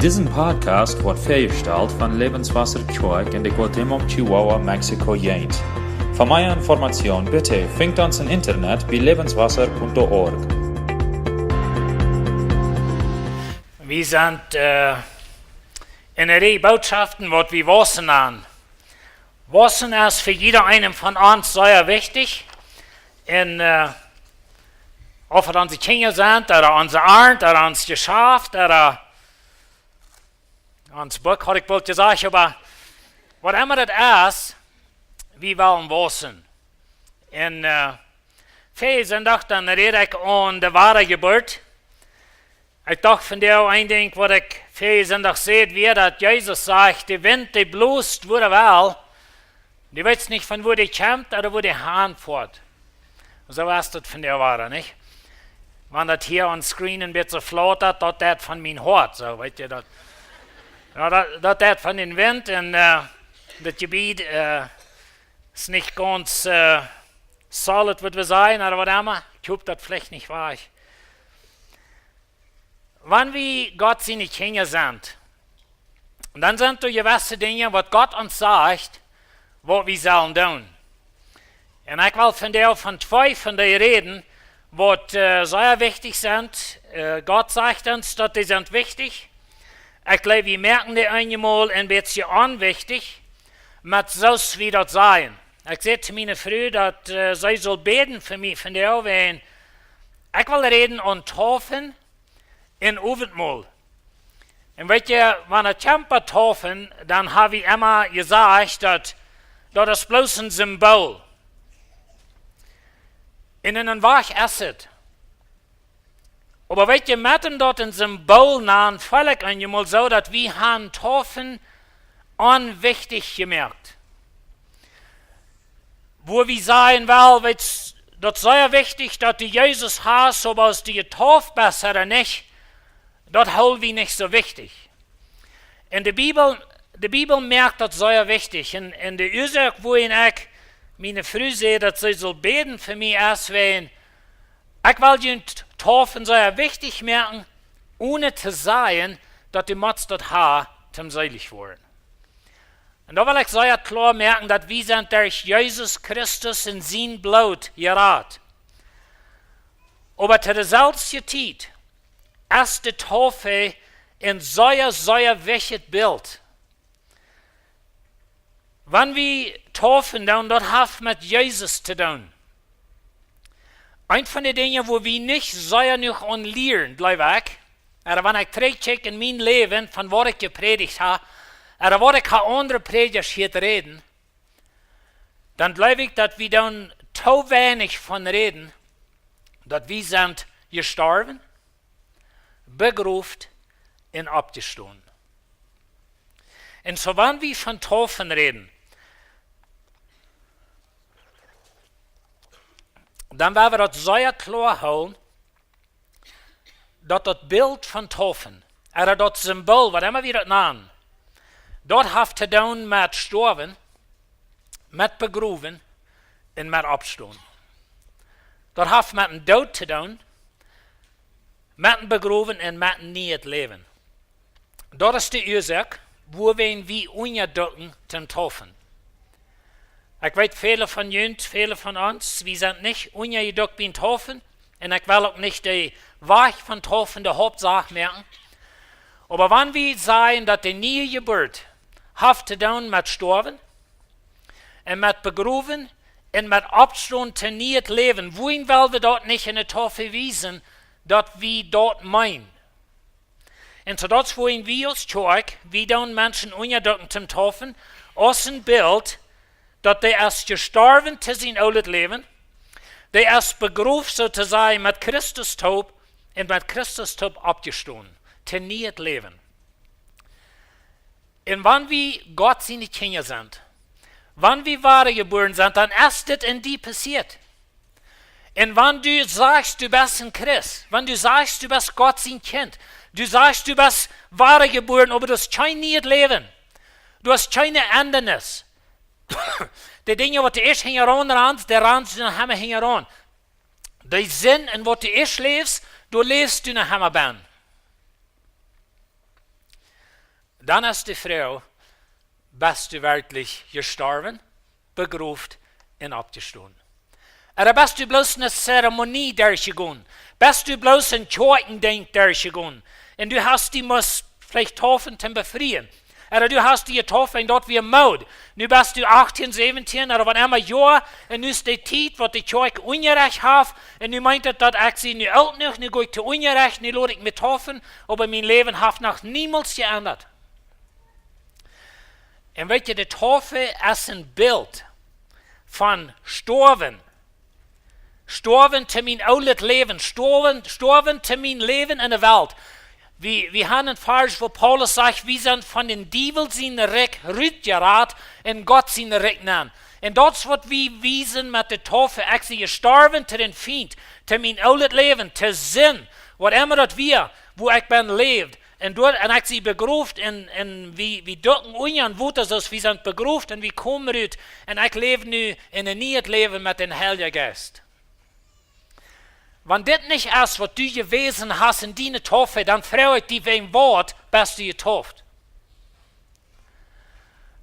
Diesen Podcast wordt vergesteld van Lebenswasser Church in de Guatemala, Chihuahua, Mexico, Jent. Voor meer informatie bitte vindt ons in internet bij levenswasser.org. Wir sind in der Botschaften, was wir wissen an. Wissen ist für jeder einen von uns sehr wichtig. Und ob es unsere Kinder sind, oder unsere Arndt, oder unser Geschäft, oder unser Buch, hatte ich wohl gesagt, aber was immer das ist, wir wollen wissen. Und viele sind doch dann rede ich an der wahre Geburt. Ich dachte von der ein Ding, was ich viele sind doch seht, wie dass Jesus sagt, der Wind, der blust, wo er will, du weißt nicht, von wo der kommt oder wo der Hahn fährt. So ist das von der wahre, nicht? Wenn das hier on screen ein bisschen flottert, das von mein Hort, so, weißt ihr, das. Ja, das von den Wind und das Gebiet ist nicht ganz solid, wird wir sein, oder was immer. Ich hoffe, das vielleicht nicht wahr. Wenn wir Gott seine Kinder sind, dann sind da gewisse Dinge, was Gott uns sagt, was wir sollen tun. Und ich will von zwei von denen reden, was sehr wichtig sind. Gott sagt uns, dass die sind wichtig. Ich glaube, wir merken die einmal ein bisschen unwichtig, mit so wie das sein. Ich sehe zu meiner Frau, dass sie soll beten für mich, von der Augen. Ich will reden und taufen in Abendmahl. Und wenn ich Camper taufen, dann habe ich immer gesagt, dass das ist bloß ein Symbol. In einem Wach ist es. Aber wenn ihr mit dem dort ein Symbol nahen, völlig einmal so, dass wir haben taufen unwichtig gemerkt. Wo wir sagen, weil das sehr wichtig, dass du Jesus hast, aber aus die getauft bist oder nicht, das halten wir nicht so wichtig. In der Bibel merkt das sehr wichtig. In der Ursache, wo ich meine Frau sehe, dass sie soll beten für mich erst wenn ich will die Taufen sehr wichtig merken, ohne zu sagen, dass die Mats das haben, zum selig worden. Und da will ich sehr klar merken, dass wir sind durch Jesus Christus in sein Blut gerat. Aber zu der selben Zeit ist die Taufe ein sehr wichtiges Bild. Wenn wir taufen, dann das hat mit Jesus zu tun. Ein von den Dingen, wo wir nicht sehr noch lernen, glaube ich, oder wenn ich zurückchecke in mein Leben, von was ich gepredigt habe, oder was ich andere Prediger hier reden, dann glaube ich, dass wir dann so wenig von reden, dass wir sind gestorben, begraben und abgestanden. Und so wenn wir von Taufen reden, dann werden wir das sehr klar holen, dass das Bild von Taufen, oder das Symbol, was immer wir das nennen, das hat zu tun mit Sterben, mit Begraben und mit Abstehen. Das hat mit dem Tod zu tun, mit dem Begraben und mit dem neues Leben. Das ist die Ursache, wo wir unterdrücken zum Taufen. Ich weiß, viele von uns, viele von uns, wir sind nicht unterdrückt beim Taufen und ich will auch nicht die Wahrheit von Taufen der Hauptsache merken. Aber wenn wir sagen, dass die neue Geburt hat zu tun mit Sterben und mit Begraben und mit Abstand zu neues Leben, wohin wollen wir dort nicht in der Taufe wiesen, dass wir dort meinen? Und so das, wohin wir als Kirche, wir dann Menschen unterdrücken zum Taufen, aus ein Bild, dass der erst gestorben zu sein altes Leben, der erst begraben sozusagen mit Christus Tod und mit Christus Tod abgestanden, zu neues Leben. Und wenn wir Gott seine Kinder sind, wenn wir wahre geboren sind, dann ist das in die passiert. Und wenn du sagst, du bist ein Christ, wenn du sagst, du bist Gott sein Kind, du sagst, du bist wahre geboren, aber du hast kein neues Leben, du hast keine Ändernis. Die Dinge, die ich hingerannt, der rannt du nach Hause hingerannt. Der Sinn, in was du ich lebst, du lebst du nach Hause. dann ist die Frau, bist du wirklich gestorben, begraft und abgestanden. Oder bist du bloß eine Zeremonie durchgegangen? Bist du bloß ein Kirchendenk durchgegangen? Und du hast die muss vielleicht taufen zum Befreien. Oder du hast die getroffen dort wie Maud. Nu bist du 18, 17 oder was immer Jahr. Und nu ist die Zeit, wo die Kirche Unrecht hat. Und nu meint dass ich sie nu alt noch, nu gehe ich zu Unrecht, nu lade ich mich taufen. Aber mein Leben hat noch niemals geändert. Und weet je, die Taufe ist ein Bild von Sterben. Sterben zu mein altes Leben. Sterben zu mein Leben in der Welt. Wir haben einen Vers, wo Paulus sagt, wir sind von den Teufel seine Recht rütgerat und Gott seine Recht nahm. Und das wird wir wiesen mit der Taufe. Ich sie gestorben zu den Feind, zu mein altes Leben, zu Sinn, was immer das wir, wo ich bin, lebt. Und dort, und ich sie begraft, und wir ducken und wo das ist, wir sind begraft und wir kommen raus. Und ich lebe nu in ein neues Leben mit dem Heiligen Geist. Wenn das nicht ist, was du gewesen hast in deiner Taufe, dann frage ich dich, wem Wort bist du getauft?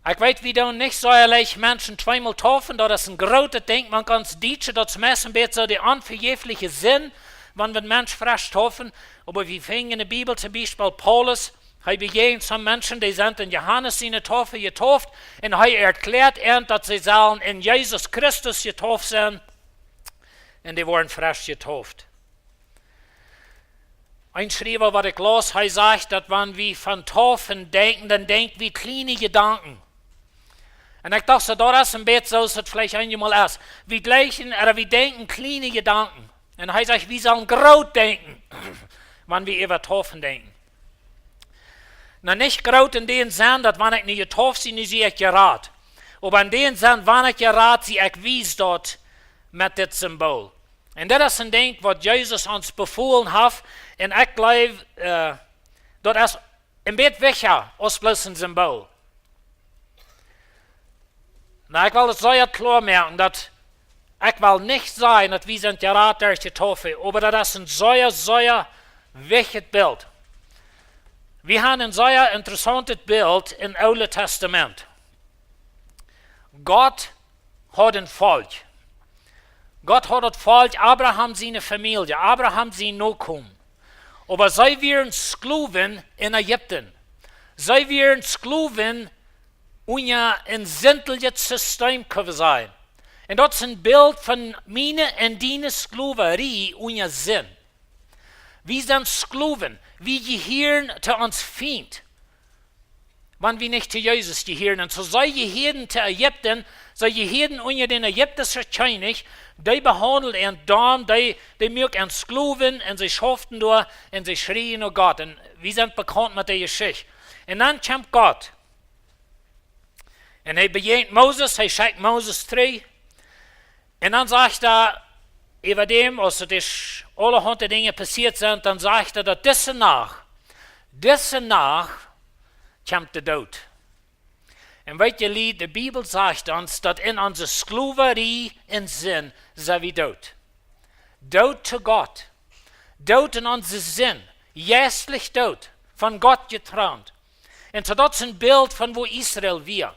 Ich weiß, wie du nicht so Menschen zweimal taufen, das ist ein großes Ding, man kann es Deutsche, das messen wird so der unverjährliche Sinn, wenn wir Menschen frisch taufen, aber wir finden in der Bibel zum Beispiel Paulus, er begegnet some Menschen, die sind in Johannes seine Taufe getauft, und er erklärt ihnen, dass sie sollen in Jesus Christus getauft sind, und die wurden frisch getauft. Ein Schreiber, was ich las, er sagt, dass wenn wir von Taufen denken, dann denken wir kleine Gedanken. Und ich dachte, das ist ein Bett so, dass es vielleicht einmal ist. Wir denken kleine Gedanken. Und er sagt, wir sollen groß denken, wenn wir über Taufen denken. Na, nicht groß in dem Sinn, dass wenn ich nicht getauft bin, sehe ich gerat. Aber in dem Sinn, wenn ich gerat, sehe ich wies dort mit dem Symbol. Und das ist ein Ding, was Jesus uns befohlen hat. Und ich glaube, das ist ein bisschen wichtiger als bloß ein Symbol. Na, ich will es sehr klar merken, dass ich will nicht sagen, dass wir sind gerat durch die Taufe, aber das ist ein sehr, sehr wichtiges Bild. Wir haben ein sehr interessantes Bild im Alten Testament. Gott hat ein Volk. Gott hat das Volk, Abraham seine Familie, Abraham seine Nachkommen. Aber sie waren Sklaven in Ägypten. Sie waren Sklaven unter ein sinnliches System sein. Und das ist ein Bild von meiner und deiner Sklaverei unter Sinn. Wir sind Sklaven. Wir gehören zu uns Feind. Wenn wir nicht zu Jesus gehören. Und so sei gehören zu Ägypten, sei gehören unter den ägyptischen König, die behandeln einen Darm, die mögen einen Sklaven, und sie schafften da, und sie schrien nach Gott. Und wir sind bekannt mit der Geschichte. Und dann kommt Gott. Und er begegnet Moses, er schickt Moses 3. Und dann sagt er, über dem, als das allerhand Dinge passiert sind, dann sagt er, dass diese Nacht kommt der Tod. Und weißt du, die Bibel sagt uns, dass in unserer Sklaverei in Sinn sind wir tot. Tot zu Gott. Tot in unserem Sinn. Jästlich tot. Von Gott getrennt. Und so das ist ein Bild von wo Israel wir.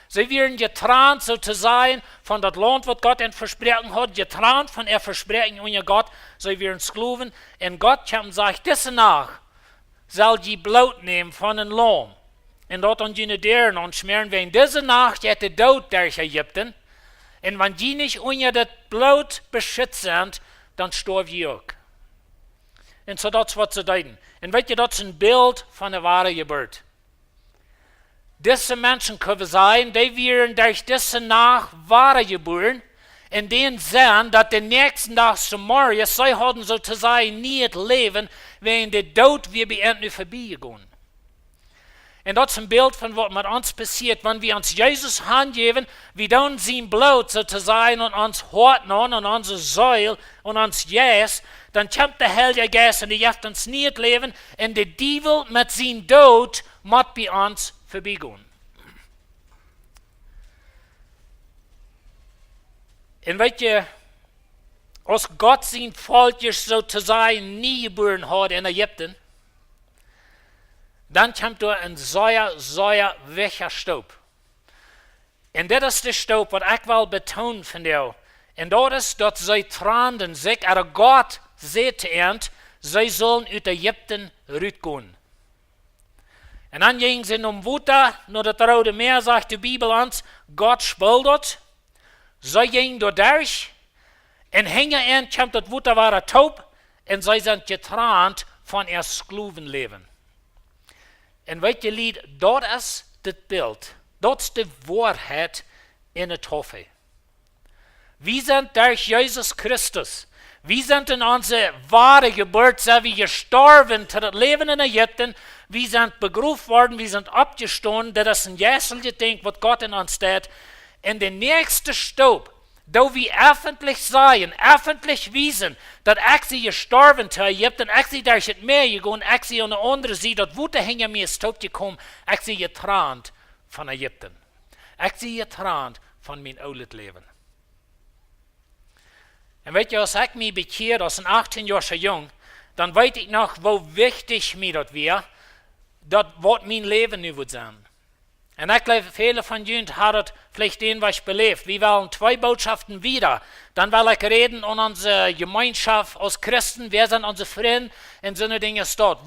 Sie werden getrennt, so zu sein, von das Land, was Gott ihnen versprochen hat, getrennt von ihr Versprechen unter Gott. Sie werden Sklaven. Und Gott kommt und sagt, diese Nacht soll die Blut nehmen von einem Lamm. Und dort an die Deren und schmieren, wenn diese Nacht hätte Tod durch Ägypten. Und wenn die nicht unter das Blut beschützt sind, dann sterben die auch. Und so das was zu deuten. Und weißt du, das ist ein Bild von der wahren Geburt. Diese Menschen können sein, die werden durch diese Nacht wahre geboren, in den Sinn, dass der nächsten Tag Samaria, sie haben sozusagen nie das Leben, wenn der Tod wir bei ihnen vorbeigegangen. Und das ist ein Bild von was mit uns passiert, wenn wir uns Jesus hingeben, wir dann sein Blut sozusagen und uns Horten an und unsere Säule und uns Jäs, dann kommt der Heilige Geist und der gibt uns nie das Leben und der Teufel mit seinem Tod muss bei uns vorbeigehen. Und weißt du, als Gott sein Volk sozusagen nie geboren hat in Ägypten, dann kommt da ein sehr weicher Staub. Und das ist der Staub, was ich will betonen von dir. Und das ist, dass sie tranen sich, aber Gott sagt ernt, sie sollen aus Ägypten rausgehen. Und dann gingen sie um Wutter, nur das Rote Meer, sagt die Bibel uns, Gott spielt dort. Sie gingen dort durch, und hinterher kommt das Wutter war taub, und sie sind getrennt von ihr Sklavenleben. Und weißt ihr, Lied, dort ist das Bild, dort ist die Wahrheit in der Taufe. Wir sind durch Jesus Christus, wir sind in unsere wahre Geburt, so wie gestorben zu das Leben in Ägypten, wir sind berufen worden, wir sind abgestanden, das ist ein jährliches Ding, was Gott in uns tut. In der nächste Staub, da wir öffentlich sagen, öffentlich wiesen, dass ich sie gestorben zu Ägypten, ich sie durch das Meer gegangen, ich sie an der anderen Seite, dort wo der hinter mir ist tot gekommen, ich sie getrennt von Ägypten. Ich sie getrennt von meinem alten Leben. Und wenn ich als ich mich bekehrt, als ein 18 Jahre jung, dann weiß ich noch, wo wichtig mir das wäre, das was mein Leben nu wird sein. Und ich glaube, viele von Ihnen haben das vielleicht den, was ich belebt. Wir wollen 2 Botschaften wieder. Dann will ich reden an unsere Gemeinschaft als Christen. Wer sind unsere Freunde in so eine Dinge dort?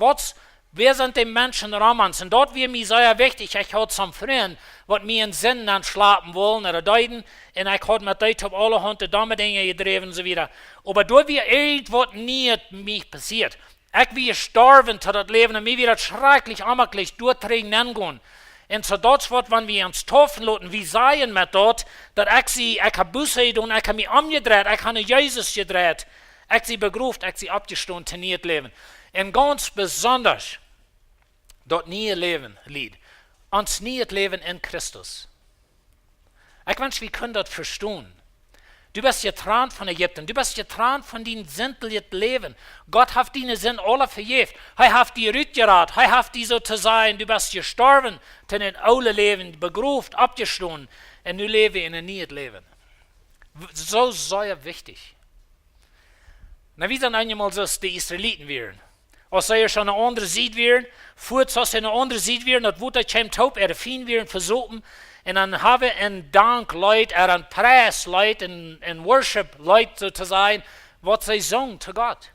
Wer sind die Menschen Romans? Und dort wäre mir sehr wichtig, ich habe zum Freund, was mir in Sinn anschlafen wollen oder deuten. Und ich habe mit dort auf alle Hunde dumme Dinge gedreht und so weiter. Aber dort wäre irgendwas nie mich passiert. Ich wäre gestorben zu das Leben und mir wäre das schrecklich ammerlich durchdringen angehen. Und so dort wird, wenn wir uns taufen lassen, wie seien wir dort, dass ich habe Buße getan, ich habe mich umgedreht, ich habe Jesus gedreht, ich sie begruft, ich sie abgestanden, trainiert leben. Und ganz besonders, dort nie Leben liegt, uns nie Leben in Christus. Ich wünsche, wir können das verstehen. Du bist getrennt von Ägypten. Du bist getrennt von deinem sinnlichen Leben. Gott hat deine Sinn alle vergeben. Er hat die rückgerat. Er hat die so zu sein. Du bist gestorben zu den alten Leben, begruft, abgestanden. Und nu lebe in ein neues Leben. So sehr wichtig. Na, wie sind einmal so die Israeliten wären? Als sie schon eine andere Seite wären, fuhrt sie eine andere Seite wären, das Wutter kommt taub, fein wären versuchen. Und dann haben wir ein Dank Leute, ein Preis Leute, ein Worship Leute so zu sein, was sie sagen zu Gott.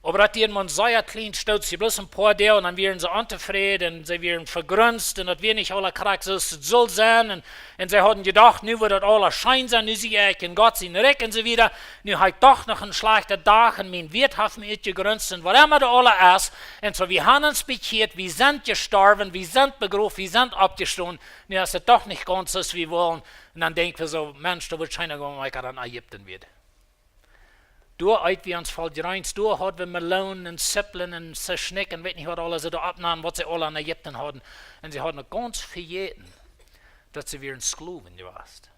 Aber dass die man sehr klein stolz, sie bloß ein paar der und dann werden sie unzufrieden und sie werden vergrunzt und das wird nicht alle krack, so es soll sein. Und sie hatten gedacht, nu wird das alles schein sein, nu sehe ich in Gott sein Reck und so wieder. Nu habe ich doch noch einen schlechten Tag und mein Wirt hat mich gegrunzt und was immer da alle ist. Und so, wir haben uns bekehrt, wir sind gestorben, wir sind begrufen, wir sind abgestanden. Nu ist es doch nicht ganz so, wie wir wollen. Und dann denken wir so, Mensch, da wird scheiner gehen, weil ich dann Ägypten wird. Door uit wie ons valt reins, door hadden we meloen en sippelen en sneek en weet niet wat alles ze daar opnamen, wat ze alle aan Egypten hadden. En ze hadden ganz vergeten, dat ze weer een Sklaven geweest.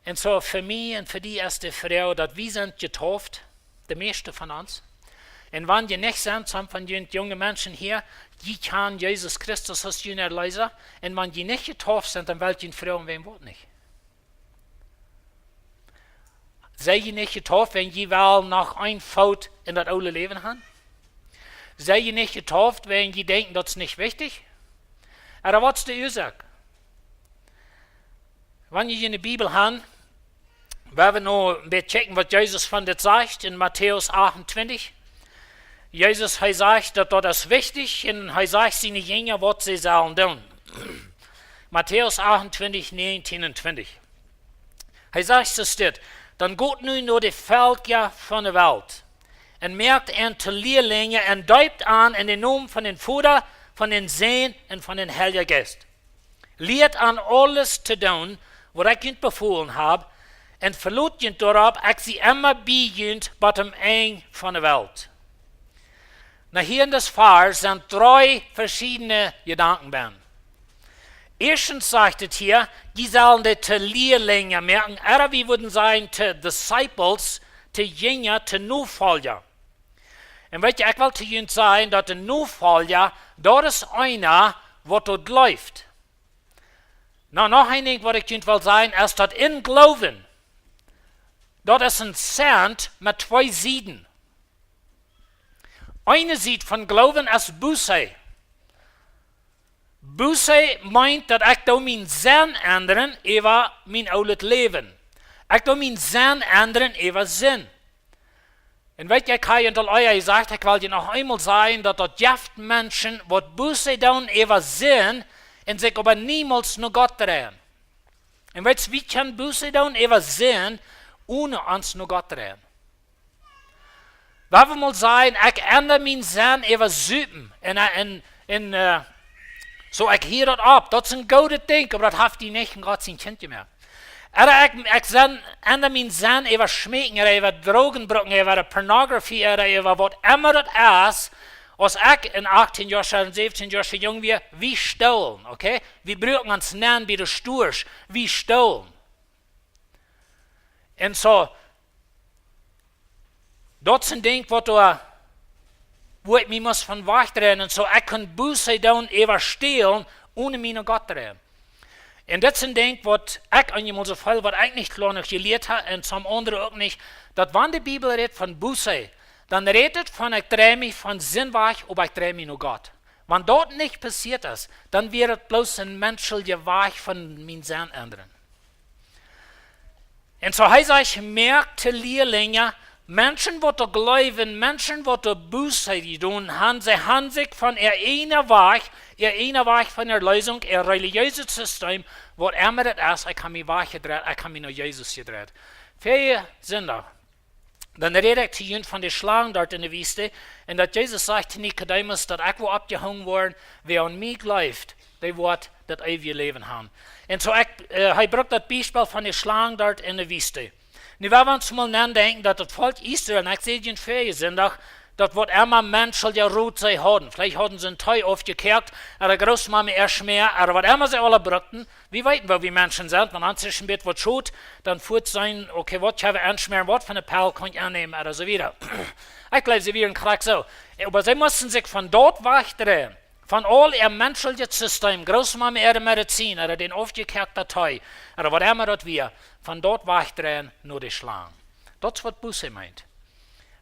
En zo voor mij en voor die eerste vrouw, dat we zijn getauft, de meeste van ons. En wanneer je niet zijn, some van die jonge mensen hier, die kan Jezus Christus als je Erlöser. En wanneer je niet getauft zijn, dan wil je een vrouw en wem wordt niet. Zij je niet getauft, wenn je wel nog een fout in dat oude leven haben? Zij je niet getauft, wenn je denkt, dat is niet wichtig? Aber wat is de oorzaak? Wanneer je in de Bibel haben, werden we nog een beetje checken, wat Jezus van dit zegt in Matthäus 28. Jezus, hij zegt dat dat is wichtig en hij zegt zijn Jünger, wat ze zullen doen. Matthäus 28, 19 en 20. Hij zegt zo dit. Dan gaat nu naar de Völker van de wereld en merkt aan te leerlingen en duipt aan in de naam van den Vader, van den Zoon en van den Heiligen Geest. Leert aan alles te doen, wat ik je bevolen heb, en verlaat je daarop, ik zie immer bij je bij het eind van de wereld. Nou, hier in das Vers sind 3 verschiedene Gedanken bei. Erstens sagt es hier, die sollen die zu Lehrlinge merken, oder wir würden sagen, zu Disciples, zu Jünger, zu Nachfolger. Und ich will zu Ihnen sagen, dass der Nachfolger, das ist einer, der dort läuft. Noch ein Ding, was ich Ihnen will sagen, ist, dass in Glauben, das ist ein Sand mit 2 Seiten. Eine sieht von Glauben als Buße. Buße meint, dat ik da mijn zin ändern über mein oude Leben. Ich da mein Sinn ändern über Sinn. Und weet je, ik habe je al gesagt, ich will je noch einmal sagen, dass dort jaft Menschen, die Buße tun über Sinn, und sich aber niemals nur Gott drehen. Und weißt du, wie kann Buße tun über Sinn, ohne uns nur Gott drehen? Wir mal sagen, ich ändere meinen Sinn über Süden. So, ich hier das ab. Das ist ein gutes Ding, aber das hat die nicht in Gott sein Kind mehr. Oder ich ändere meinen Sinn über Schmecken, über Drogenbrücken, über Pornografie, über was immer das ist. Als ich in 18 Jahren, 17 Jahren jung war, wie stohlen, okay? Wir brauchen uns nennen, wie du sturst, wie stohlen. Und so, das ist ein Ding, wo ich mich muss von wegdrehen, und so, ich kann Buße tun, über stehlen, ohne mich noch Gott drehen. Und das ist ein Ding, was ich einmal so viel, was ich nicht klar noch gelehrt habe, und zum anderen auch nicht, dass wenn die Bibel redet von Buße, dann redet von, ich drehe mich von Sinnweich, aber ich drehe mich nur Gott. Wenn dort nicht passiert ist, dann wird es bloß ein menschlicher Weich von meinem Sinn ändern. Und so heißt ich, merkte Lehrlinge, Menschen, die glauben, Menschen, die Buße tun, sie haben sich von ihr einer Weich von der Lösung, ihr religiöses System, wo immer das ist, ich kann mich weich gedreht, ich kann mich nur Jesus gedreht. Viele sind da. Dann redet ich zu ihnen von den Schlangen dort in der Wüste, und dass Jesus sagt zu Nikodemus, dass ich wo abgehangen worden, wer an mich glaubt, der wird das ewige Leben haben. Und so, ich braucht das Beispiel von den Schlangen dort in der Wüste. Nu, wir uns mal nachdenken, dass das Volk Israel, und ich sehe den Ferien sind doch, das wird immer Menschen, die Ruhe sie haben. Vielleicht haben sie ein Teil aufgekehrt, oder Großmama erst mehr, oder was immer sie alle brauchten. Wie weit wir wie Menschen sind, wenn man sich ein bisschen was tut, dann führt sein, okay, was habe ich anschmieren, was für eine Perle kann ich annehmen, oder so wieder. Ich glaube, sie wären krass so. Aber sie mussten sich von dort wegdrehen. Von all ihr menschlichen System, Großmama ihre Medizin, oder den aufgekehrten Teil, oder was immer das wir, von dort wegdrehen, nur die Schlangen. Das ist, was Buße meint.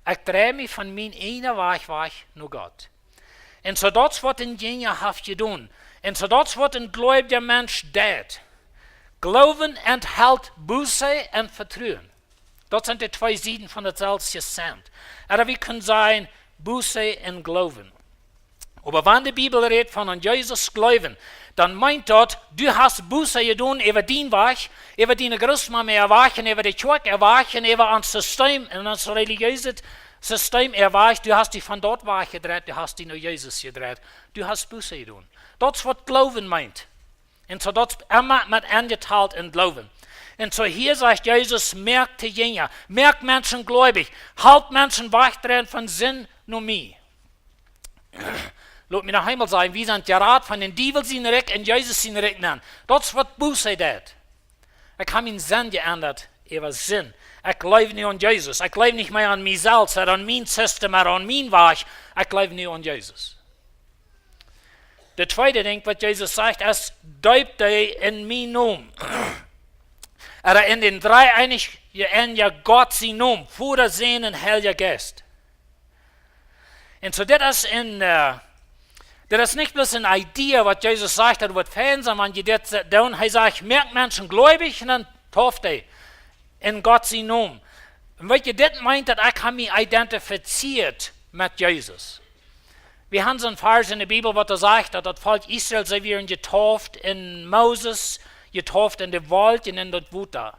Ich drehe mich von meinem einen Weg nur Gott. Und so das, was ein Jünger hat getan. Und so das, was ein gläubiger Mensch tut. Glauben enthält Buße und Vertrauen. Das sind die zwei Seiten von der selben Sand. Oder wir können sagen, Buße und Glauben. Aber wenn die Bibel redet von an Jesus glauben, dann meint dort, du hast Buße getan über dein Weg, über deine Großmama erwachen, über die Kirche erwachen, über ein System, ein religiöses System erwacht, du hast dich von dort weggedreht, du hast dich nur Jesus gedreht, du hast Buße getan. Das ist, was Glauben meint. Und so das immer mit angeteilt in Glauben. Und so hier sagt Jesus, merkt die Jünger, merkt Menschen gläubig, halt Menschen wegdrehen von Sinn nur mir. Lass mich noch einmal sagen, wir sind gerade von den Teufel sind Reck und Jesus sind Reck nennen. Das ist, was Buße tut. Ich habe meinen Sinn geändert, über Sinn. Ich glaube nicht an Jesus. Ich glaube nicht mehr an mich selbst, oder an mein System, oder an mein Weg. Ich glaube nicht an Jesus. Der zweite Ding, was Jesus sagt, ist, deupt ihr in mein Namen. Oder in den drei einig, ja Gott sein Namen, Vater, Sohn und Heiliger Geist. Und so das ist das ist nicht bloß eine Idee, was Jesus sagt, das wird fehlen, sondern wenn das tun, er sagt, merkt Menschen gläubig, und dann tauft er in Gott sein Namen. Und wenn ihr das meint, dass ich mich identifiziert mit Jesus. Wir haben so einen Vers in der Bibel, was sagt, dass das Volk Israel, sie werden getauft in Moses, getauft in der Wald und in das Wuta.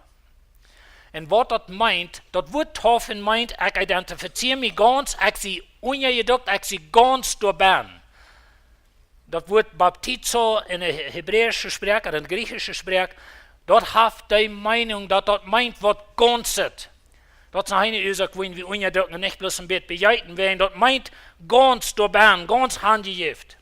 Und was das meint, das Wort taufen meint, ich identifiziere mich ganz, ich sie ungeduckt, ich sie ganz durchbahn. Das Wort Baptizo in der hebräischen Sprache oder in der griechischen Sprache, dort hat die Meinung, dass das meint, was ganz ist. Das ist eine Ursache, wenn wir ungeduldig nicht bloß ein bisschen bejeiten werden. Das meint ganz durchbahn, ganz handgejift.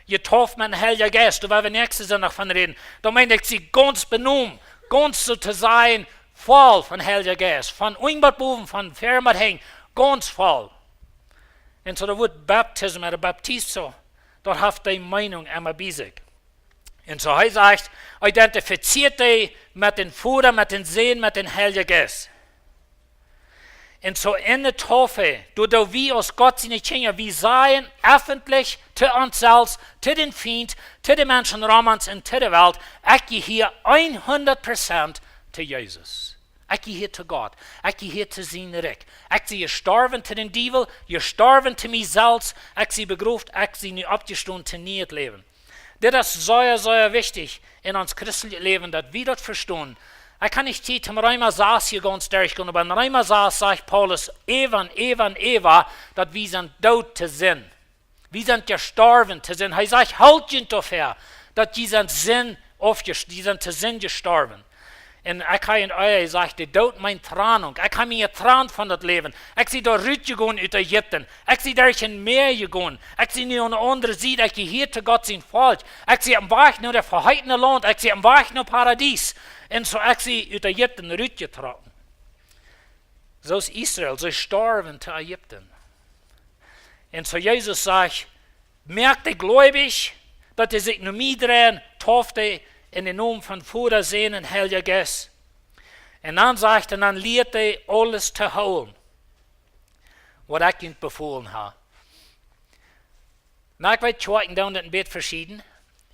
Getauft mit dem Heiligen Geist, da werden wir nächstes Jahr noch von reden. Da meint ich sie ganz benommen, ganz so zu sein, voll von Heiligen Geist. Von Unbadboven, von Firmat hängen, ganz voll. Und so das Wort Baptism oder Baptizo, dort hat die Meinung immer bei sich. Und so heißt es, identifiziert die mit den Vater, mit den Sehen, mit den Heiligen Geist. Und so in der Taufe, da wir aus Gott seine Kinder, wir sagen öffentlich zu uns selbst, zu den Feind, zu den Menschen Romans und zu der Welt, ich gehe hier 100% zu Jesus. Ich gehe hier zu Gott. Ich gehe hier zu seinem Reich. Ich sehe gestorben zu den Teufel, gestorben zu mir selbst. Ich sehe begruft, ich sehe nu abgestanden zu neues Leben. Das ist sehr, sehr wichtig in uns christlichen Leben, dass wir das verstehen. Ich kann nicht zum Römer 6 hier ganz durchgehen, aber in Römer 6 sagt Paulus, Eva, dass wir sind tot zu sein. Wir sind gestorben zu sein. Er sagt, halt ihn dafür, dass die sind zu sein gestorben. Und ich habe in euch gesagt, der Tod meine Trennung. Ich habe mir getrennt von das Leben. Ich sehe da rausgegangen aus Ägypten. Ich sehe durch ein Meer gegangen. Ich sehe nur eine andere Seite. Ich gehe hier zu Gott sein Volk. Ich sehe am Weg nach der verheißene Land. Ich sehe am Weg nach Paradies. Und so ich sehe aus Ägypten rausgetragen. So ist Israel. Sie starben zu Ägypten. Und so Jesus sagt, merkt ihr gläubig, dass ihr sich nur drehen, taufte in den Namen von Vater, Sohn und Heiliger Geist. Und dann sagt er, dann lehrt er alles zu holen, was ich ihnen befohlen habe. Na, ich weiß, ich da ein Bett verschieden.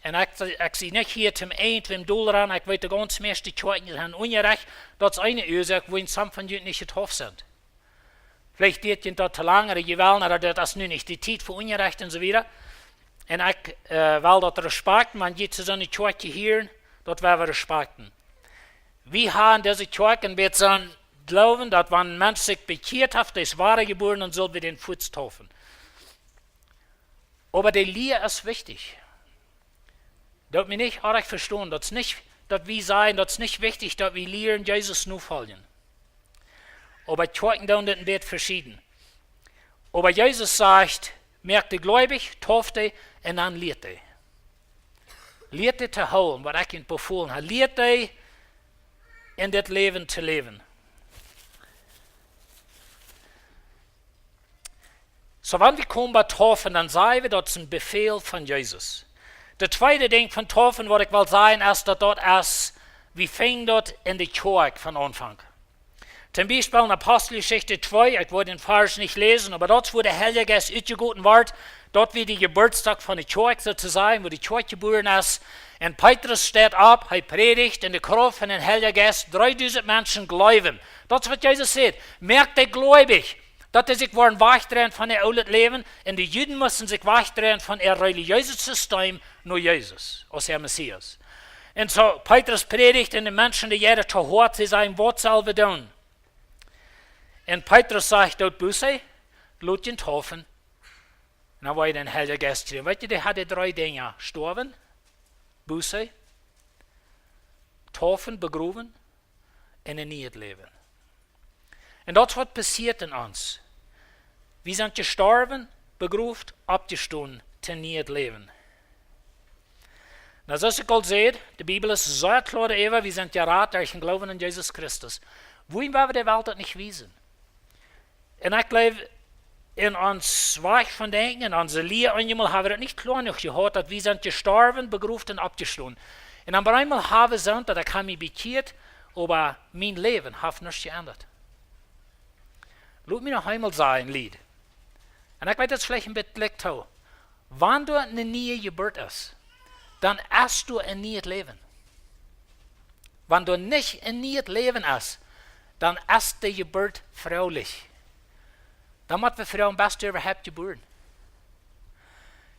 Und ich sehe nicht hier zum Ende, im Doel ran, ich weiß, die ganz meiste Schweigende haben ungerecht, das ist eine Ursache, wo in some von ihnen nicht getroffen sind. Vielleicht geht ihnen das zu lange, oder sie wollen, oder das ist nun nicht die Zeit für Unrecht und so weiter. Und ich will das respekten, man geht zu so einer Kirche hier, das werden wir respekten. Wir haben diese Kirche und wir sollen glauben, dass wenn ein Mensch sich bekehrt hat, das wahre geboren, dann soll wir den Fuß taufen. Aber die Lehre ist wichtig. Das wir nicht arg verstehen, das ist nicht, dass wir sagen, das ist nicht wichtig, dass wir lehren, Jesus nur folgen. Aber Kirchen da unten wird verschieden. Aber Jesus sagt, merkt ihr gläubig, tauft ihr und dann lehrt ihr. Lehrt ihr zu holen, was ich ihnen befohlen habe. Lehrt ihr in das Leben zu leben. So, wenn wir kommen bei Taufen, dann sagen wir, das ist ein Befehl von Jesus. Der zweite Ding von Taufen, was ich will sagen, ist, dass dort ist, wir fingen dort in die Kirche von Anfang. Zum Beispiel in Apostelgeschichte 2, ich wollte den Vers nicht lesen, aber dort, wo der Heilige Geist ausgegossen wird, dort wie die Geburtstag von der Kirche sozusagen, wo die Kirche geboren ist. Und Petrus steht ab, er predigt in der Kraft von dem Heiligen Geist, 3000 Menschen glauben. Das ist, was Jesus sagt. Merkt ihr gläubig, dass sie sich wegdrehen von ihr alten Leben, und die Juden müssen sich wegdrehen von ihr religiösen System, nur Jesus, als der Messias. Und so, Petrus predigt in den Menschen, die jeder zu hört, sie sagen, was sollen wir tun? Und Petrus sagt dort Buße, lut ihn taufen. Und dann war den Heiligen Geist drin. Weißt du, der hatte 3 Dinge. Sterben, Buße, taufen, begruben und ein neues Leben. Und das was passiert in uns. Wir sind gestorben, begruft, abgestanden, zu ein neues Leben. Na, so ist es Gott seht, die Bibel ist sehr klar darüber, wir sind gerat durch den Glauben an Jesus Christus. Wohin wir der Welt das nicht wissen? Und ich glaube, in uns Weg von Denken, in unserer Lehre, einmal haben wir das nicht klar noch gehört, dass wir sind gestorben, begruft und abgestanden. Und dann einmal haben wir gesagt, dass ich mich bekehrt, aber mein Leben hat nichts geändert. Lass mich noch einmal sagen, Lied. Und ich weiß jetzt vielleicht ein bisschen leicht auch. Wenn du eine neue Geburt ist, dann hast du ein neues Leben. Wenn du nicht ein neues Leben hast, dann ist die Geburt fraulich. Dan moeten we vrouwen best überhaupt geboren.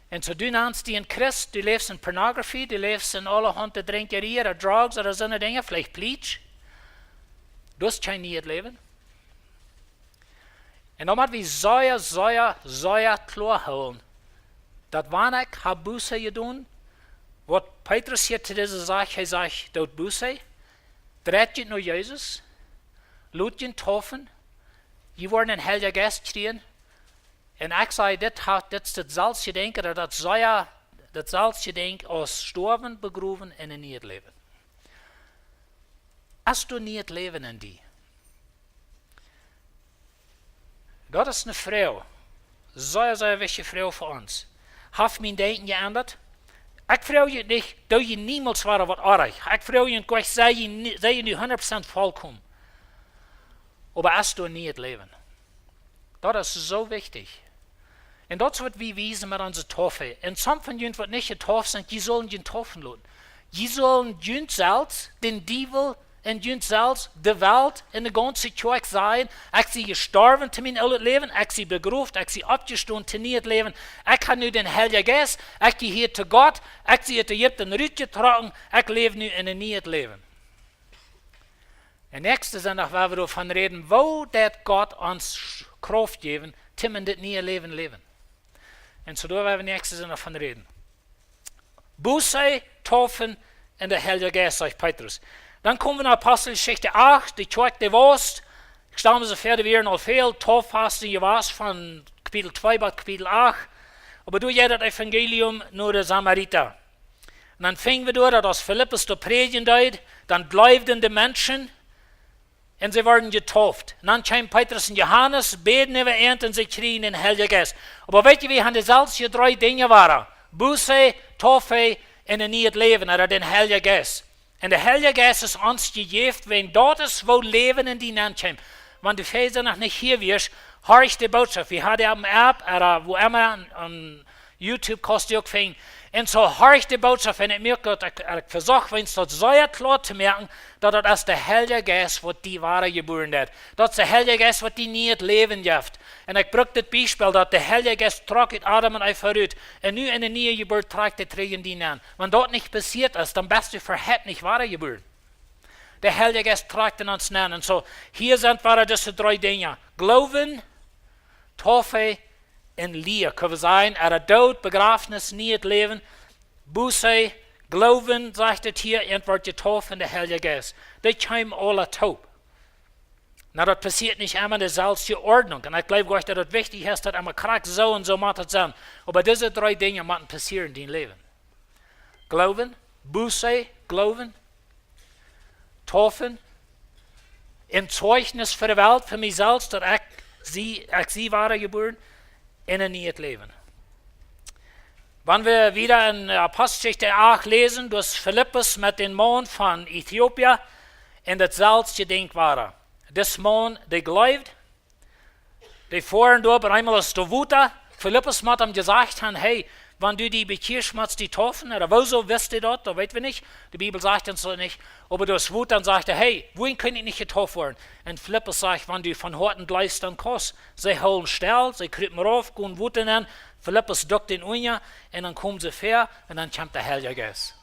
En so du nennst die in Christ, du lebst in Pornografie, du lebst in allerhande Drinkerei oder Drugs oder so Dinge, vielleicht Bleach. Du hast kein neues Leben. Und dan moeten we sehr klar houden, dat wanneer ik heb Buße gedaan, wat Petrus hier zu dieser sagt, hij sagt, dat Buße, dreht je naar Jesus, laat je taufen, je wordt een Heilige Geest gekregen. En ik zei, dit is het zelfde denken, dat zelfde denken als sterven, begroeven en een nieuw leven. Als du nieuw leven in die. Dat is een vrouw, zeer wichtige vrouw voor ons. Heeft mijn denken geändert? Ik vraag je niet, dat je niemals waren wat erg. Ik vraag je, sei je nu 100% volkomen. Aber als du niet leven. Das ist so wichtig. Und das wird wir wiesen mit unserer Taufe. Und some von ihnen wird nicht getauft sein, die sollen ihn taufen lassen. Die sollen ihn selbst, den Teufel und ihn selbst, die Welt in der ganzen Kirche sein. Ich sie gestorben zu meinem Leben, ich sie begraben, ich sie abgestoßen zu nie Leben. Ich habe nu den Heiligen Geist, ich gehe hier zu Gott, ich sie hat den Rüt getragen, ich lebe nu in ein neues Leben. Und nächste Sonntag werden wir davon reden, wo dat Gott uns Kraft geben, zum in das neue Leben leben. Und so da werden wir nächste Sonntag davon reden. Buße, Taufen und der Heilige Geist, sagt Petrus. Dann kommen wir nach Apostelgeschichte 8, die Kirche der Wurst. Ich stamme so fertig wieder noch viel, Tauffasten, ihr was von Kapitel 2 bis Kapitel 8. Aber du ja das Evangelium nur der Samariter. Und dann fingen wir durch, dass Philippus da predigen deut, dann bleibten die Menschen und sie wurden getauft. Und dann kamen Petrus und Johannes, beten über ihn und sie kriegen den Heiligen Geist. Aber weißt du, wie haben die selbst hier 3 Dinge waren? Buße, Taufe und ein neues Leben, oder den Heiligen Geist. Und der Heilige Geist ist uns gegeben, wenn dort ist, wo Leben in die Hand kommt. Wenn du Väter noch nicht hier wirst, höre ich die Botschaft. Wir haben am App, oder wo immer an YouTube kannst du auch finden. Und so höre ich die Botschaft, wenn ich merke, dass ich versuche, wenn es dort sehr klar zu merken, dass das der Heilige Geist, was die wahre geboren hat. Das ist der Heilige Geist, was die nie Leben gibt. Und ich brauche das Beispiel, dass der Heilige Geist tragt Adam und Eva verrückt. Und nun in der neue Geburt trägt der Trägen die an. Wenn das nicht passiert ist, dann bist du verhält nicht wahre geboren. Der Heilige Geist trägt in uns an. Und so, hier sind wir diese 3 Dinge. Glauben, Taufe und Lehre. Können wir sagen, Tod, Begrafnis, neues Leben, Buße, Glauben, sagt es hier, und wird getauft in der Heilige Geist. Die kommen alle taub. Na, das passiert nicht immer in der selbste Ordnung. Und ich glaube, dass das wichtig ist, dass man kriegt so und so macht es sein. Aber diese 3 Dinge müssen passieren in deinem Leben. Glauben, Buße, Glauben, Taufen, ein Zeugnis für die Welt, für mich selbst, dass ich sie war geboren, in ein neues Leben. Wenn wir wieder in Apostelgeschichte 8 lesen, dass Philippus mit dem Mann von Äthiopien in das Salz gedenkt war. Das Mann, der glaubt, der fahren dort einmal aus der Wuta. Philippus hat ihm gesagt, hey, wenn du die bekehrst, machst die taufen, oder wieso wisst ihr das, da weten wir nicht. Die Bibel sagt uns so nicht. Aber das Wut, dann sagt er, hey, wohin kann ich nicht getauft werden? Und Philippus sagt, wenn du von Horten bleibst, dann kommst. Sie holen Stell, sie kriegen rauf, gehen Wut an, Philippus duckt den Unja, und dann kommen sie fair, und dann kommt der Heilige Geist.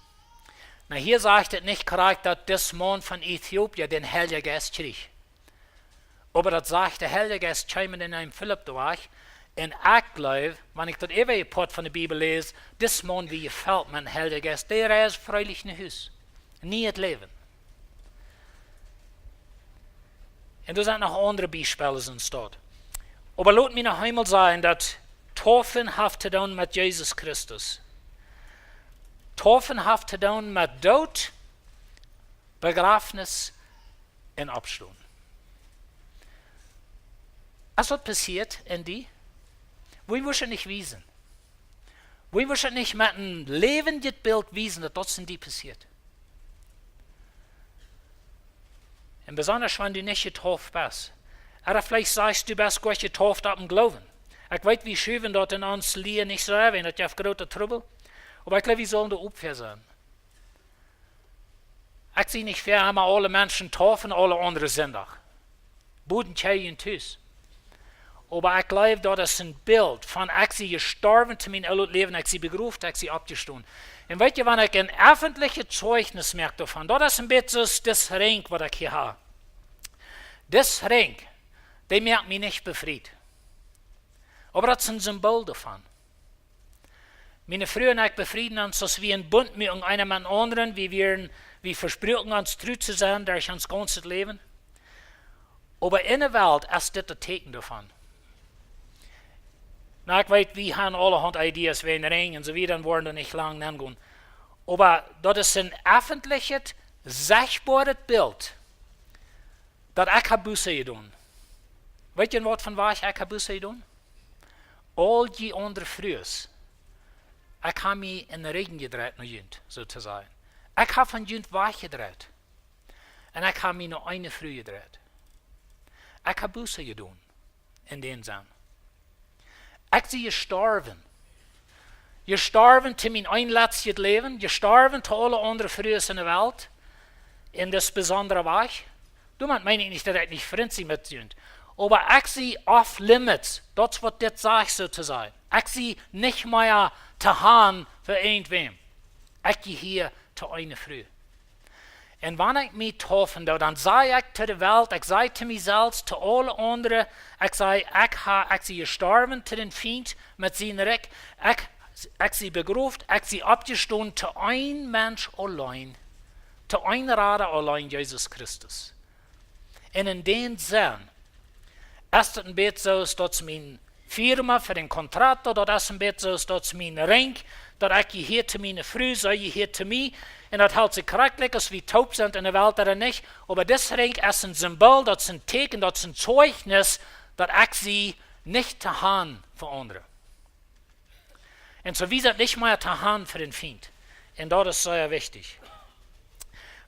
Na, hier sagt es nicht korrekt, dass das Mann von Äthiopien den Heiligen Geist kriegt. Aber das sagt, der Heilige Geist kommt in einem Philipp durch. Und ich glaube, wenn ich das ewige Part von der Bibel lese, das Mann, wie gefällt mein Heiliger Geist, der ist freilich ein Haus. Nie das Leben. Und da sind noch andere Beispiele in dort. Aber lasst mich noch einmal sagen, dass Taufen hat zu tun mit Jesus Christus. Taufen hat zu tun mit Tod, Begrafnis und Abstand. Was wird passiert in die? Wir müssen nicht wiesen. Wir müssen nicht mit einem lebenden Bild wiesen, dass das in die passiert. Und besonders, wenn du nicht getauft bist. Oder vielleicht sagst du, bist Gott getauft ab dem Glauben. Ich weiß, wie schön dort in uns Lied nicht so erwähnt, dass ich große Trouble. Aber ich glaube, wir sollen da Opfer sein. Ich sehe nicht, wir haben alle Menschen taufen, alle anderen sind auch. Boden, Tjei und Tüß. Aber ich glaube, das ist ein Bild von, ich sie gestorben zu meinem Leben, ich sie begraben, ich sie abgestoßen. Und weißt du, wenn ich ein öffentliches Zeugnis merke davon, das ist ein bisschen das Ring, was ich hier habe. Das Ring, der merkt mich nicht befreit. Aber das ist ein Symbol davon. Meine Frau und ich befrieden uns, dass wir ein Bund mit einem und anderen, wir versprechen uns treu zu sein durch unser ganzes Leben. Aber in der Welt ist das ein Zeichen davon. Na, ich weiß, wir haben allerhand Ideen, wie ein Ring und so weiter, dann wollen wir nicht lange angehen. Aber das ist ein öffentliches, sichtbares Bild, dass ich habe Buße getan. Weißt du, was von was ich habe Buße getan? All die anderen Frühs. Ich habe mich in den Regen gedreht, noch jünd, sozusagen. Ich habe von jünd wach gedreht. Und ich habe mich noch eine Früh gedreht. Ich habe Buße getan, in den Sinn. Ich sie gestorben. Gestorben zu mein einletztes Leben, gestorben zu alle anderen früher in der Welt, in das besondere Weg. Du meine ich nicht, dass ich nicht Freund sie mit sind. Aber ich sie off limits, das wird das sagt so zu sein. Ich sie nicht mehr zu haben für irgendwem. Ich gehe hier zu einer Früh. Und wenn ich mich getroffen habe, dann sage ich zu der Welt, ich sage zu mir selbst, zu allen anderen, ich sage, ich sie gestorben zu den Feind mit seinem Reck, ich sie begraben, ich sie abgestoßen zu ein Mensch allein, zu einer Rade allein, Jesus Christus. Und in dem Sinn, ist es ein bisschen so, dass meine Firma für den Kontrakt, oder ist es ein bisschen so, dass mein Ring, dass ich hier zu meiner Frau, sei ich hier zu mir, und das hält sich charakterlich, als wir taub sind in der Welt oder nicht, aber das Ring ist ein Symbol, das ist ein Zeichen, das ist ein Zeugnis, dass ich sie nicht zu haben für andere. Und so wie es nicht mehr zu haben für den Feind. Und das ist sehr wichtig.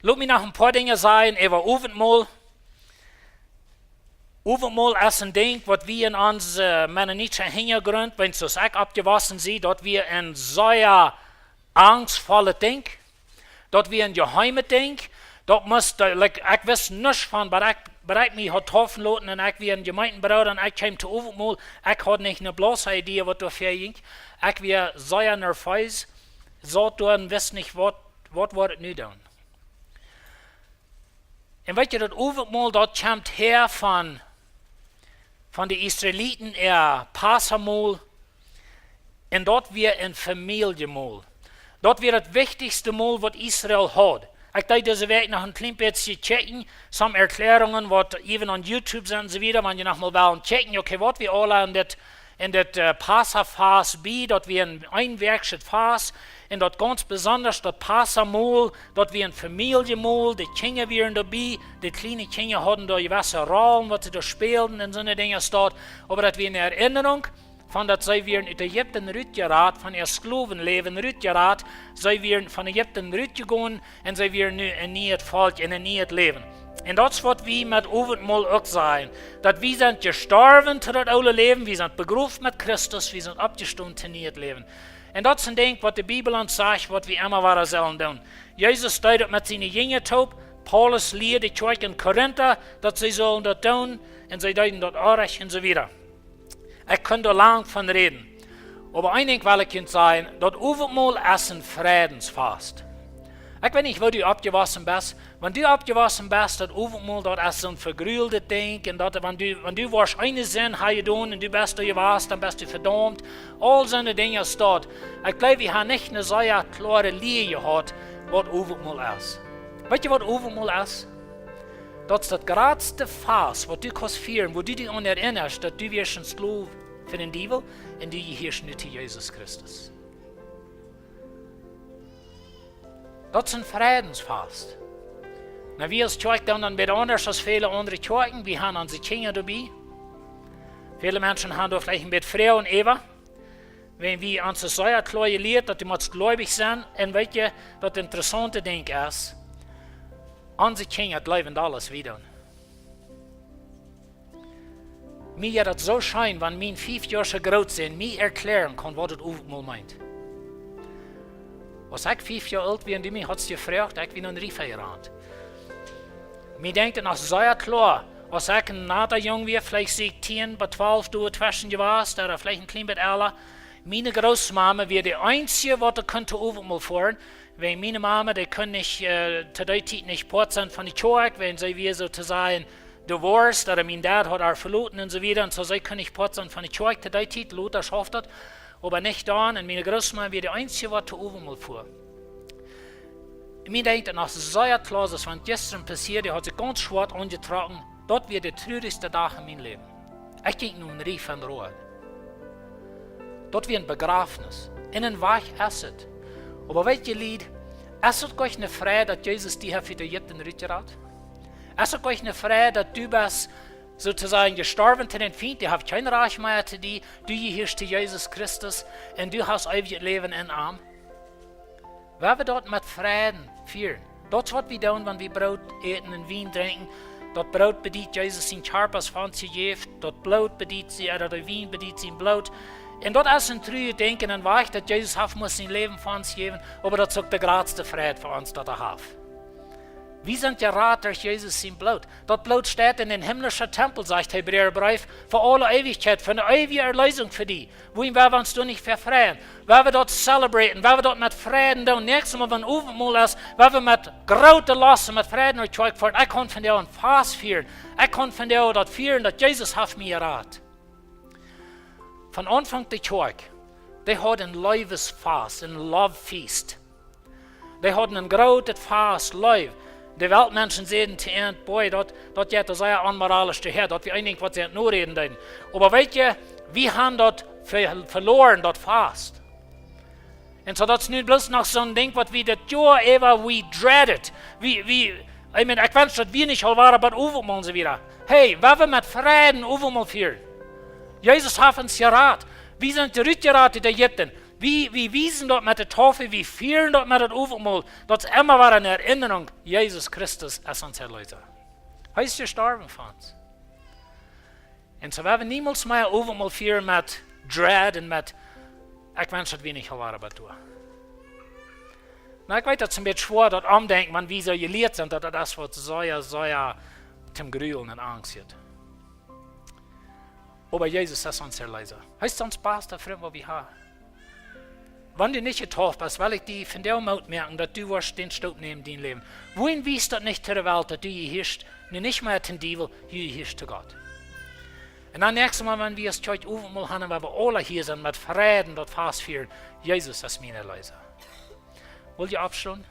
Lass mich noch ein paar Dinge sagen über Abendmahl. Abendmahl ist ein Ding, was wir in unserem mennonitischen Hintergrund, wenn es das auch abgewaschen sieht, dass wir ein sehr angstvolles Ding, dass wir ein geheimes Ding, das muss, ich weiß nicht von, was ich mich getroffen habe, und ich wie ein Gemeindebruder, und ich kam zu Abendmahl, ich hatte nicht eine bloße Idee, was da ging. Ich war sehr nervös, so und weiß nicht, was wird es nicht tun. Und weißt du, das Abendmahl, das kommt her von den Israeliten, Passamal, und dort wir ein Familienmahl. Dort wir das wichtigste Mahl, was Israel hat. Ich dachte, diese Weg noch ein klein bisschen checken, some Erklärungen, was even on YouTube sind und so wieder, wenn ihr noch mal wollen checken, okay, was wir alle in das Passafast bi, dort wir ein einwärtiges Fast, und dort ganz besonders das Passamal, dort wir ein Familienmahl, die Kinder wären dabei, die kleinen Kinder hatten da gewisse Rollen, was sie da spielten und so eine Dinge dort, aber das wir eine Erinnerung, von dat zij weer uit Egypten uitgeraad, van ihr Sklavenleven uitgeraad, zij weer van Egypten uitgegaan en zij weer nu een nieuw volk en een nieuw leven. En dat is wat we met Abendmahl ook zijn. Dat we zijn gestorven tot het oude leven, we zijn begraven met Christus, we zijn opgestaan tot nieuw leven. En dat is een ding wat de Bijbel ons zegt, wat we immer waren zullen doen. Jezus deed het met zijn jingen top, Paulus leerde de kerk in Korinthe, dat zij zullen dat doen, en zij deden dat aardig en zo wieder. Ich könnte lang von reden. Aber ein Ding will ich sagen, das Abendmahl ist ein Friedensfast. Ich weiß nicht, wo du abgewaschen bist. Wenn du abgewaschen bist, das Abendmahl, das ist so ein vergrühltes Ding. Und dat, wenn du warst eine Sinn getan und du bist da gewasst, dann bist du verdammt. All so eine Dinge ist dort. Ich glaube, wir haben nicht eine sehr klare Linie gehabt, was Abendmahl ist. Weißt du, was Abendmahl ist? Dat is het grootste Fass, wat du kannst vieren, wo du dich an erinnerst, dass du wirst ein Sklave für den Teufel und du gehörst nicht zu Jesus Christus. Dat is een Friedensfast. Na, wir als Kirche dann ein bisschen anders als viele andere Kirchen. Wir haben unsere Kinder dabei. Viele Menschen haben da vielleicht ein bisschen Frau und Eva. Wenn wir uns das sehr klar gelehrt, dass die gläubig sind, und weißt du, das interessante Ding ist, unsere Kinder bleiben alles wieder. Mir hat es so schein, wenn mein 5 Jahre groß sind, mir erklären kann, was das Abendmahl meint. Als ich 5 Jahre alt war und mich hat es gefragt, ich bin noch nicht verheiratet. Mir denkt noch sehr klar, als ich ein nader Jung war, vielleicht 10 bis 12 Jahre zwischen gewesen, oder vielleicht ein klein bisschen älter, meine Großmama war die einzige, die könnte Abendmahl fahren. Weil meine Mama, die können nicht, zu der Zeit nicht Port sein von der Kirche, wenn sie wie sozusagen divorced, oder mein Dad hat er verloren und so weiter, und so sie können nicht Port sein von der Kirche, zu der Zeit, Luther schafft das, aber nicht da, und meine Großmama war die einzige, die zu Abendmahl fuhr. Mir denkt noch sehr klar, dass wenn gestern passiert, die hat sich ganz schwarz angetragen, dort wird der traurigste Tag in meinem Leben. Ich ging nun Rief von Ruhe. Dort wird ein Begrafnis, in ein Weich Asset. Aber weißt du, Lied, ist es euch eine Freude, dass Jesus dich für die Ägypten rüttet? Ist es euch eine Freude, dass du bist sozusagen gestorben zu den Feind, die haben kein Reich mehr zu dir, du gehörst zu Jesus Christus und du hast ewiges Leben in Arm? Wer wir dort mit Frieden führen? Das, was wir tun, wenn wir Brot eten und Wein trinken, Dat brood bedient Jesus zijn charpas van zich geeft. Dat bloed bedient ze, dat de wien bedient zijn bloed. En dat is een true denken en wacht dat Jezus heeft moet zijn leven voor ons geven. Maar dat is ook de grootste vrijheid voor ons dat heeft. Wie sind geraten durch Jesus sein Blut? Dat Blut steht in den himmlischen Tempel, sagt Hebräerbrief, für alle Ewigkeit, für eine ewige Erlösung für die. Wohin wir uns da nicht verfreien? Weil wir dort celebraten, weil wir dort mit Frieden tun. Nächstes Mal, wenn Aufenmal ist, weil wir mit großer Lassen, mit Frieden und Zeug fahren. Ich kann von dir ein Fass führen. Ich kann von dir das führen, dass Jesus hat mir geraten. Von Anfang der Zeug, die hat ein Leibesfass, ein Love-Feast. Die hatten ein großes Fass, Leib. De Weltmenschen sehen zu ihnen, boy, dat geht das sehr unmoralisch daher, dat wir eigentlich was sie nur reden denn. Aber weißt du, wir haben das verloren, das Fast. Und so das ist nicht bloß noch so ein Ding, was wir das Jahr ever we dreaded. Ich meine, ich weiß, dass wir nicht all waren, aber overmal sie wieder. Hey, wenn wir mit Frieden overmal führen. Jesus hat uns geraten. Wir sind zurückgeraten, die Jitten. Wir wiesen dort mit der Taufe, wir führen dort mit dem Overmal. Das ist immer wieder eine Erinnerung, Jesus Christus ist unser Erlöser. Er ist gestorben für uns. Und so werden wir niemals mehr Overmal führen mit Dread und mit, ich weiß nicht, wie nicht aber tun. Na, ich weiß, das ist ein bisschen schwer, das Umdenken, man wie so gelehrt sind, dass das wird so zum Grübeln und Angst wird. Aber Jesus ist unser Erlöser. Er ist uns beste Freund, was wir haben. Wenn du nicht getauft bist, will ich dir von der Mut merken, dass du wirst den Staub nehmen in dein Leben. Wohin wiest das nicht zu der Welt, dass du gehörst, nicht mehr zum Teufel, du gehörst zu Gott. Und dann nächstes Mal, wenn wir es heute mal haben, weil wir alle hier sind, mit Frieden, dort fast führen, Jesus ist mein Erlöser. Wollt ihr abstehen?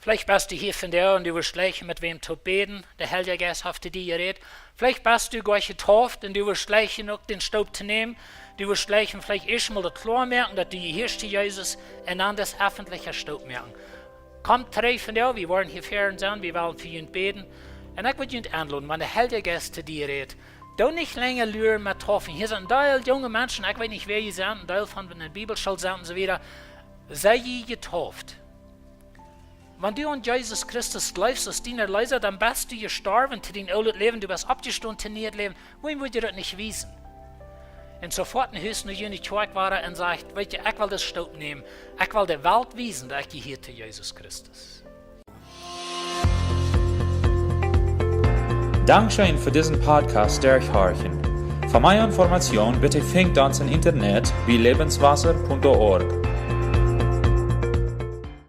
Vielleicht bist du hier von der und du wirst gleich mit wem zu beten. Der Heilige Geist hat dir geredet. Vielleicht bist du gleich getauft und du wirst gleich noch den Staub zu nehmen. Du wirst gleich vielleicht erstmal das klar merken, dass du gehörst zu Jesus und dann das öffentliche Staub merken. Kommt drei von dir, wir wollen hier fern sein, wir wollen für ihn beten. Und ich würde ihn einladen, wenn der Heilige Geist zu dir redet. Du nicht länger lüren mit Taufen. Hier sind ein Teil junge Menschen, ich weiß nicht, wer ihr seid, ein Teil von der Bibelschule sind und so weiter. Sei ihr getauft. Wenn du an Jesus Christus glaubst als dein Erlöser, dann bist du gestorben zu dein altes Leben, du bist abgestunden zu neues Leben. Wohin würdest du das nicht wissen? Und sofort ein Höchst noch in die Zeug war und sagt, weißt du, ich will das Staub nehmen. Ich will der Welt wissen, dass ich gehöre zu Jesus Christus. Dankeschön für diesen Podcast durchhören. Für mehr Informationen bitte findet uns im Internet wie lebenswasser.org.